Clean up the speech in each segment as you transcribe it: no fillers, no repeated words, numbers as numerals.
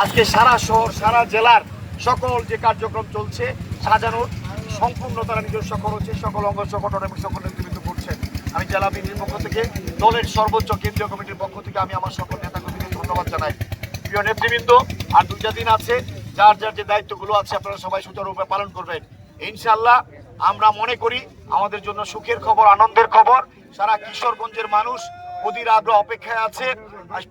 আজকে সারা শহর সারা জেলার সকল যে কার্যক্রম চলছে সাজানোর সম্পূর্ণ তারা নিজস্ব খরচে সকল অঙ্গ সংগঠন এবং সকল নেতৃবৃন্দ করছেন। আমি জেলা বিএনপির পক্ষ থেকে দলের সর্বোচ্চ কেন্দ্রীয় কমিটির পক্ষ থেকে আমি আমার সকল নেতাকর্মীদের ধন্যবাদ জানাই। প্রিয় নেতৃবৃন্দ, আর 2টা দিন আছে, যার যার যে দায়িত্বগুলো আছে আপনারা সবাই সুচারুরূপে পালন করবেন ইনশাআল্লাহ। আমরা মনে করি আমাদের জন্য সুখের খবর, আনন্দের খবর। সারা কিশোরগঞ্জের মানুষ অধীর আগ্রহ অপেক্ষায় আছে।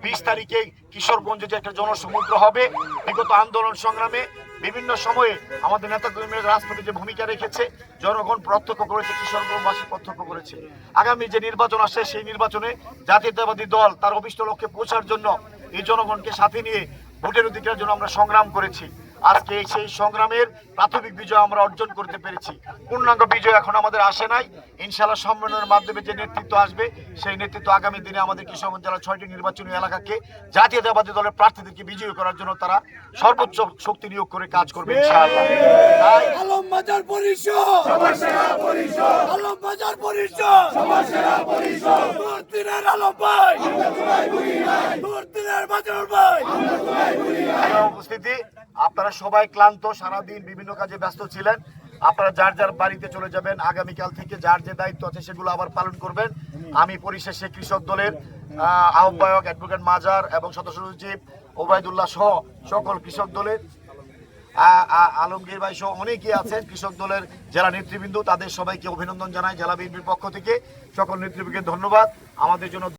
20 তারিখে কিশোরগঞ্জে যে একটা জনসমুদ্র হবে। বিগত আন্দোলন সংগ্রামে বিভিন্ন সময়ে আমাদের নেতাকর্মীরা রাজপথে যে ভূমিকা রেখেছে জনগণ প্রত্যক্ষ করেছে, কিশোরগঞ্জবাসী প্রত্যক্ষ করেছে। আগামী যে নির্বাচন আসছে সেই নির্বাচনে জাতীয়তাবাদী দল তার অভিষ্ট লক্ষ্যে পৌঁছার জন্য এই জনগণকে সাথে নিয়ে ভোটের অধিকারের জন্য আমরা সংগ্রাম করেছি। আজকে সেই সংগ্রামের প্রাথমিক বিজয় আমরা অর্জন করতে পেরেছি। পূর্ণাঙ্গ বিজয় এখন আমাদের আসে নাই। ইনশাআল্লাহ সম্মেলনের মাধ্যমে যে নেতৃত্ব আসবে সেই নেতৃত্ব আগামী দিনে আমাদের কিশোরগঞ্জ জেলার 6টি নির্বাচনী এলাকাকে জাতীয়তাবাদী দলের প্রার্থীদেরকে বিজয়ী করার জন্য তারা সর্বোচ্চ শক্তি নিয়োগ করে কাজ করবে ইনশাআল্লাহ। আলমবাজার পরিষদ সমস্যা পরিষদ আলমবাজার পরিষদ সমস্যা পরিষদ মূর্তির আলম ভাই আমরা তোমায় ভুলি নাই মূর্তির বাজার ভাই আমরা তোমায় ভুলি নাই। উপস্থিতি, আপনারা সবাই ক্লান্ত, সারাদিন বিভিন্ন কাজে ব্যস্ত ছিলেন। আপনারা যার যার বাড়িতে চলে যাবেন। আগামীকাল থেকে যার যে দায়িত্ব আছে সেগুলো আবার পালন করবেন। আমি পরিশেষে কৃষক দলের আহ্বায়ক অ্যাডভোকেট মাজার এবং সদস্য সচিব ওবায়দুল্লাহ সহ সকল কৃষক দলের আলমগীর ভাই সহ অনেকেই আছেন কৃষক দলের জেলা নেতৃবৃন্দ, তাদের সবাইকে অভিনন্দন জানাই জেলা বিএনপির পক্ষ থেকে। সকল নেতৃবৃন্দকে ধন্যবাদ। আমাদের জন্য